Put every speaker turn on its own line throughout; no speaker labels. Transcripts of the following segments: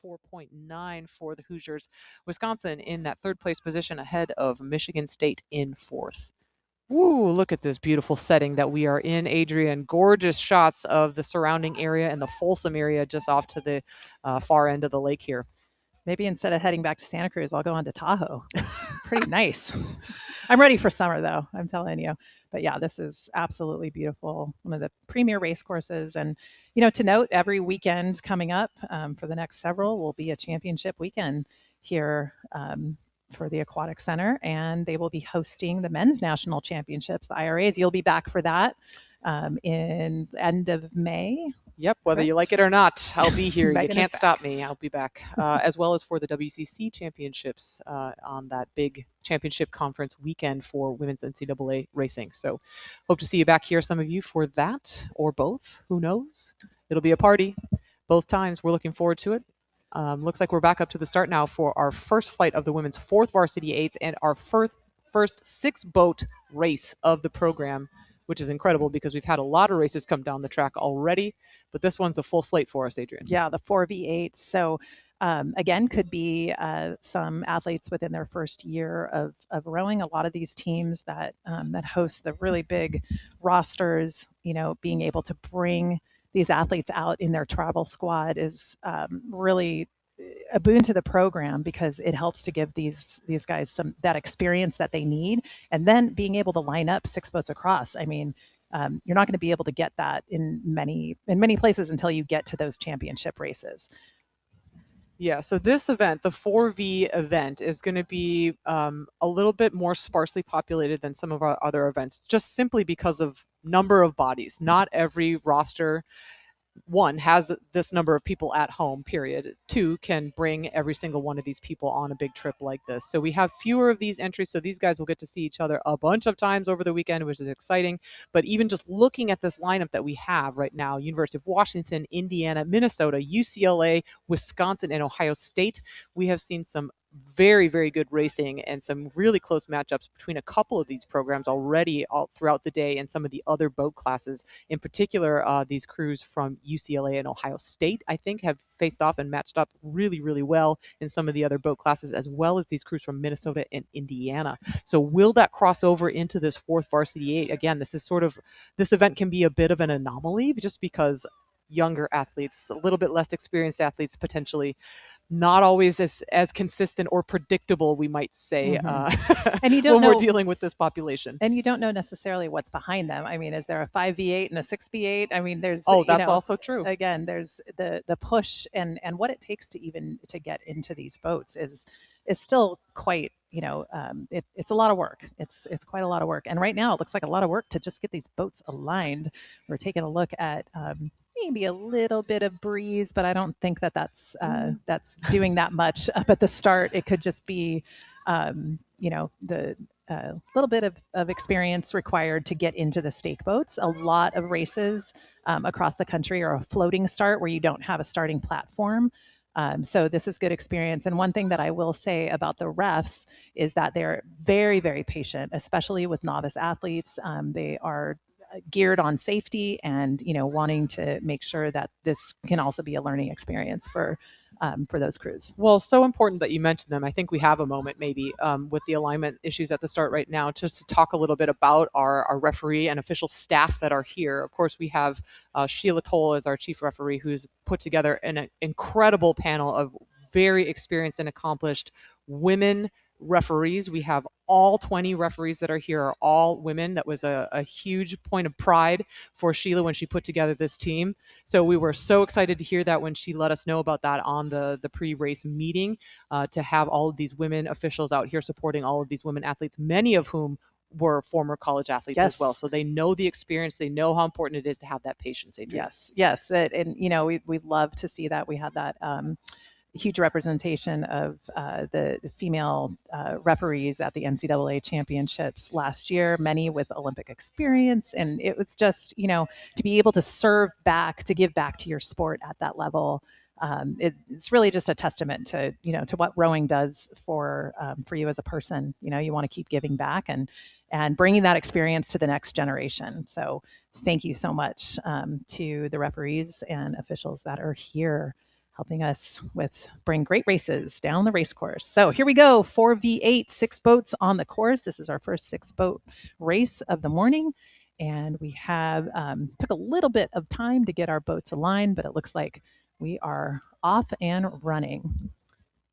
94.9 for the Hoosiers. Wisconsin in that third place position ahead of Michigan State in fourth. Woo, look at this beautiful setting that we are in, Adrian. Gorgeous shots of the surrounding area and the Folsom area just off to the far end of the lake here.
Maybe instead of heading back to Santa Cruz, I'll go on to Tahoe. It's pretty nice. I'm ready for summer, though, I'm telling you. But yeah, this is absolutely beautiful. One of the premier race courses. And, to note, every weekend coming up for the next several will be a championship weekend here for the Aquatic Center. And they will be hosting the men's national championships, the IRAs. You'll be back for that in end of May.
Yep, whether you like it or not, I'll be here. You can't stop me. I'll be back, as well as for the WCC championships on that big championship conference weekend for women's NCAA racing. So hope to see you back here, some of you, for that or both. Who knows? It'll be a party both times. We're looking forward to it. Looks like we're back up to the start now for our first flight of the women's 4th Varsity 8s and our first 6-boat race of the program, which is incredible because we've had a lot of races come down the track already, but this one's a full slate for us, Adrian.
Yeah, the 4v8. So again, could be some athletes within their first year of rowing. A lot of these teams that host the really big rosters, being able to bring these athletes out in their travel squad is really a boon to the program because it helps to give these guys that experience that they need, and then being able to line up 6 boats across. I mean, you're not going to be able to get that in many places until you get to those championship races.
Yeah, so this event, the 4V event, is going to be a little bit more sparsely populated than some of our other events, just simply because of number of bodies. Not every roster, one, has this number of people at home, period. 2, can bring every single one of these people on a big trip like this. So we have fewer of these entries, so these guys will get to see each other a bunch of times over the weekend, which is exciting. But even just looking at this lineup that we have right now, University of Washington, Indiana, Minnesota, UCLA, Wisconsin, and Ohio State, we have seen some very, very good racing and some really close matchups between a couple of these programs already all throughout the day, and some of the other boat classes. In particular, these crews from UCLA and Ohio State, I think, have faced off and matched up really, really well in some of the other boat classes, as well as these crews from Minnesota and Indiana. So will that cross over into this 4th Varsity 8? Again, this event can be a bit of an anomaly just because younger athletes, a little bit less experienced athletes, potentially not always as consistent or predictable, we might say,
and you don't
when
know,
we're dealing with this population.
And you don't know necessarily what's behind them. I mean, is there a 5v8 and a 6v8? I mean, there's
that's also true.
Again, there's the push and what it takes to get into these boats is still quite, it's a lot of work. It's quite a lot of work. And right now it looks like a lot of work to just get these boats aligned. We're taking a look at maybe a little bit of breeze, but I don't think that's doing that much up at the start. It could just be, the little bit of experience required to get into the stake boats. A lot of races across the country are a floating start where you don't have a starting platform. So this is good experience. And one thing that I will say about the refs is that they're very, very patient, especially with novice athletes. They are geared on safety and, wanting to make sure that this can also be a learning experience for those crews.
Well, so important that you mentioned them. I think we have a moment maybe with the alignment issues at the start right now, just to talk a little bit about our referee and official staff that are here. Of course, we have Sheila Toll as our chief referee, who's put together an incredible panel of very experienced and accomplished women referees. We have all 20 referees that are here are all women. That was a huge point of pride for Sheila when she put together this team. So we were so excited to hear that when she let us know about that on the pre-race meeting, to have all of these women officials out here supporting all of these women athletes, many of whom were former college athletes as well. So they know the experience. They know how important it is to have that patience, Adrian.
Yes. And, we love to see that. We had that huge representation of the female referees at the NCAA championships last year, many with Olympic experience. And it was just, to be able to serve back, to give back to your sport at that level. It's really just a testament to, to what rowing does for you as a person. You want to keep giving back and bringing that experience to the next generation. So thank you so much to the referees and officials that are here. helping us bring great races down the race course. So here we go, 4v8, 6 boats on the course. This is our first 6-boat race of the morning. And we have took a little bit of time to get our boats aligned, but it looks like we are off and running.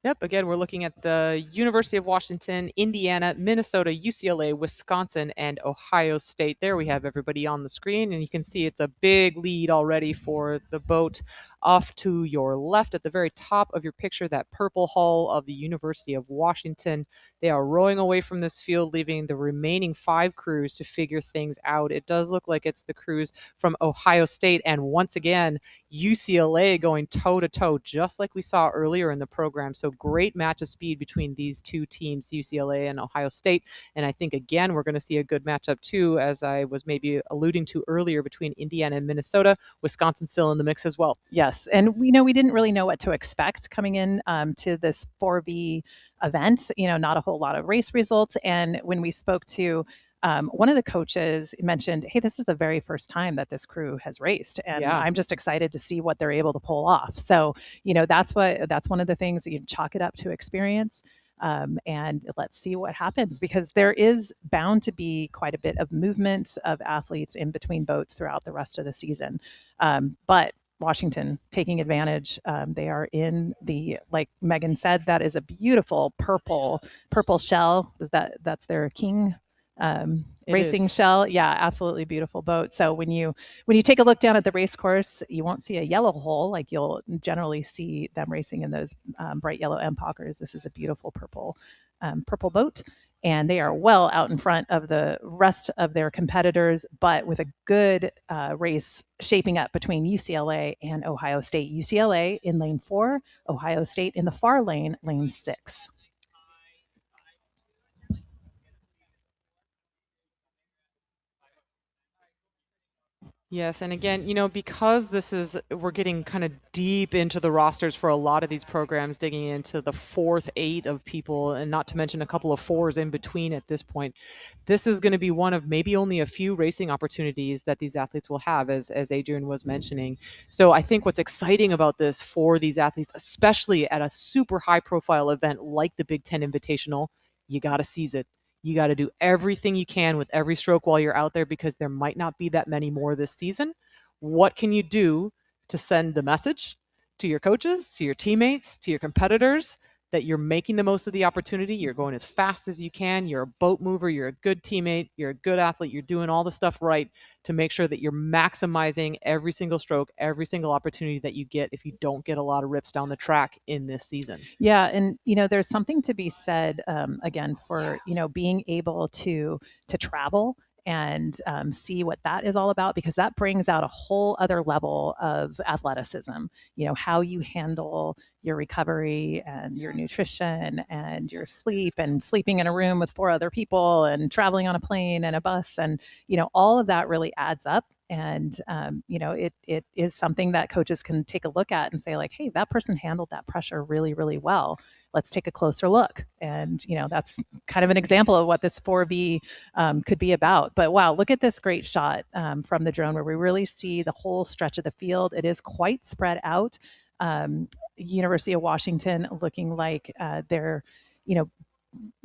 Yep. Again, we're looking at the University of Washington, Indiana, Minnesota, UCLA, Wisconsin, and Ohio State. There we have everybody on the screen, and you can see it's a big lead already for the boat off to your left at the very top of your picture, that purple hull of the University of Washington. They are rowing away from this field, leaving the remaining 5 crews to figure things out. It does look like it's the crews from Ohio State, and once again, UCLA going toe-to-toe, just like we saw earlier in the program. So great match of speed between these 2 teams, UCLA and Ohio State. And I think, again, we're going to see a good matchup, too, as I was maybe alluding to earlier, between Indiana and Minnesota. Wisconsin still in the mix as well.
Yes. And we didn't really know what to expect coming in to this 4V event, not a whole lot of race results. And when we spoke to one of the coaches mentioned, hey, this is the very first time that this crew has raced. And I'm just excited to see what they're able to pull off. So, that's one of the things that you chalk it up to experience. And let's see what happens, because there is bound to be quite a bit of movement of athletes in between boats throughout the rest of the season. But Washington taking advantage. They are in the, like Megan said, that is a beautiful purple shell. That's their king racing shell. Yeah, absolutely beautiful boat. So when you take a look down at the race course, you won't see a yellow hull like you'll generally see them racing in those bright yellow MPOCers. This is a beautiful purple boat, and they are well out in front of the rest of their competitors, but with a good race shaping up between UCLA and Ohio State. UCLA in lane 4, Ohio State in the far lane 6.
Yes, and again, because we're getting kind of deep into the rosters for a lot of these programs, digging into the 4th 8 of people, and not to mention a couple of 4s in between at this point. This is going to be one of maybe only a few racing opportunities that these athletes will have, as Adrian was mentioning. So I think what's exciting about this for these athletes, especially at a super high-profile event like the Big 10 Invitational, you got to seize it. You got to do everything you can with every stroke while you're out there, because there might not be that many more this season. What can you do to send the message to your coaches, to your teammates, to your competitors that you're making the most of the opportunity? You're going as fast as you can. You're a boat mover. You're a good teammate. You're a good athlete. You're doing all the stuff right to make sure that you're maximizing every single stroke, every single opportunity that you get if you don't get a lot of rips down the track in this season.
Yeah. And, there's something to be said, again, for, being able to travel and see what that is all about, because that brings out a whole other level of athleticism. How you handle your recovery and your nutrition and your sleep, and sleeping in a room with 4 other people, and traveling on a plane and a bus, and all of that really adds up. And it is something that coaches can take a look at and say, like, hey, that person handled that pressure really, really well. Let's take a closer look. And that's kind of an example of what this 4V could be about. But wow, look at this great shot from the drone, where we really see the whole stretch of the field. It is quite spread out. University of Washington looking like they're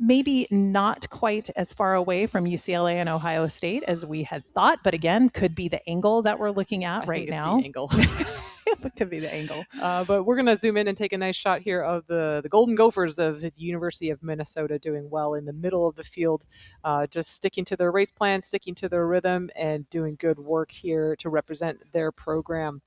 maybe not quite as far away from UCLA and Ohio State as we had thought, but again, could be the angle that we're looking at right now.
The angle.
It could be the angle.
But we're going to zoom in and take a nice shot here of the Golden Gophers of the University of Minnesota doing well in the middle of the field, just sticking to their race plan, sticking to their rhythm, and doing good work here to represent their program.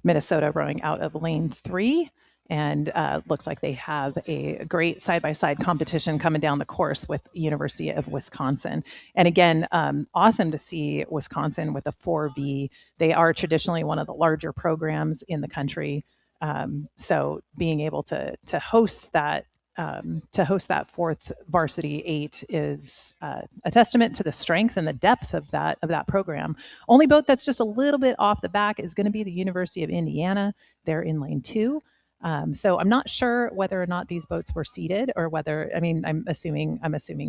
Minnesota rowing out of lane 3. And looks like they have a great side-by-side competition coming down the course with University of Wisconsin. And again, awesome to see Wisconsin with a 4V. They are traditionally one of the larger programs in the country. So being able to host that 4th varsity 8 is a testament to the strength and the depth of that program. Only boat that's just a little bit off the back is going to be the University of Indiana. They're in lane 2. So I'm not sure whether or not these boats were seeded, or whether, I'm assuming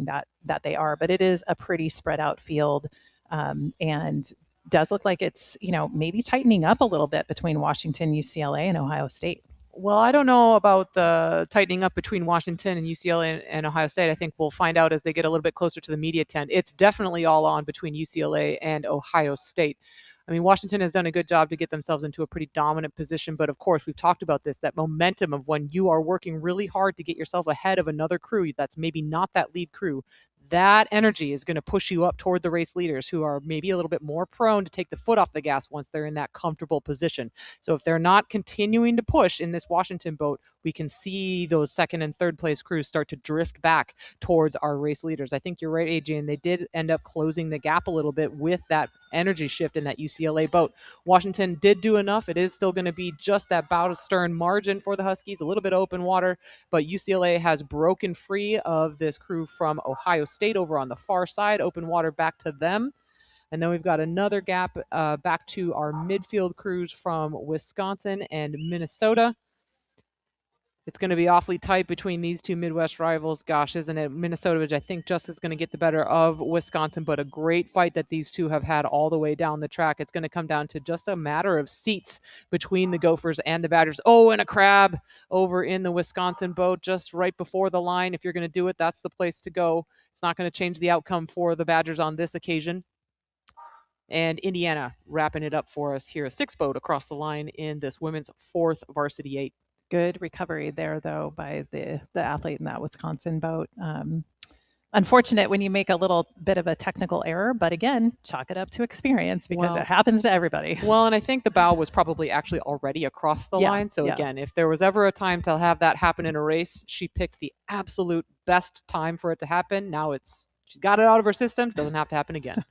that they are, but it is a pretty spread out field. And does look like it's, maybe tightening up a little bit between Washington, UCLA, and Ohio State.
Well, I don't know about the tightening up between Washington and UCLA and Ohio State. I think we'll find out as they get a little bit closer to the media tent. It's definitely all on between UCLA and Ohio State. I mean, Washington has done a good job to get themselves into a pretty dominant position, but of course, we've talked about this, that momentum of when you are working really hard to get yourself ahead of another crew that's maybe not that lead crew. That energy is going to push you up toward the race leaders, who are maybe a little bit more prone to take the foot off the gas once they're in that comfortable position. So if they're not continuing to push in this Washington boat, we can see those second and third place crews start to drift back towards our race leaders. I think you're right, AJ, and they did end up closing the gap a little bit with that energy shift in that UCLA boat. Washington did do enough. It is still going to be just that bow to stern margin for the Huskies, a little bit open water, but UCLA has broken free of this crew from Ohio State over on the far side, open water back to them. And then we've got another gap back to our midfield crews from Wisconsin and Minnesota. It's going to be awfully tight between these two Midwest rivals. Gosh, isn't it? Minnesota, which I think just is going to get the better of Wisconsin, but a great fight that these two have had all the way down the track. It's going to come down to just a matter of seats between the Gophers and the Badgers. Oh, and a crab over in the Wisconsin boat just right before the line. If you're going to do it, that's the place to go. It's not going to change the outcome for the Badgers on this occasion. And Indiana wrapping it up for us here. A 6 boat across the line in this women's 4th varsity 8.
Good recovery there, though, by the athlete in that Wisconsin boat. Unfortunate when you make a little bit of a technical error, but again, chalk it up to experience because it happens to everybody.
Well, and I think the bow was probably actually already across the line. So again, if there was ever a time to have that happen in a race, she picked the absolute best time for it to happen. Now she's got it out of her system. It doesn't have to happen again.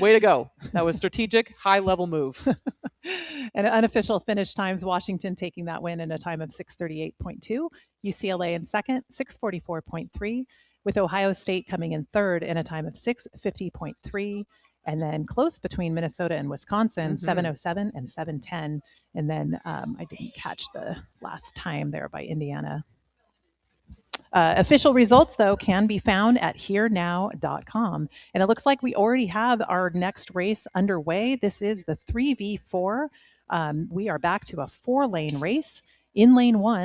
Way to go. That was strategic, high-level move.
And unofficial finish times, Washington taking that win in a time of 6:38.2, UCLA in second, 6:44.3, with Ohio State coming in third in a time of 6:50.3, and then close between Minnesota and Wisconsin, 7:07 and 7:10. And then I didn't catch the last time there by Indiana. Official results, though, can be found at herenow.com. And it looks like we already have our next race underway. This is the 3v4. We are back to a 4-lane race. In lane 1,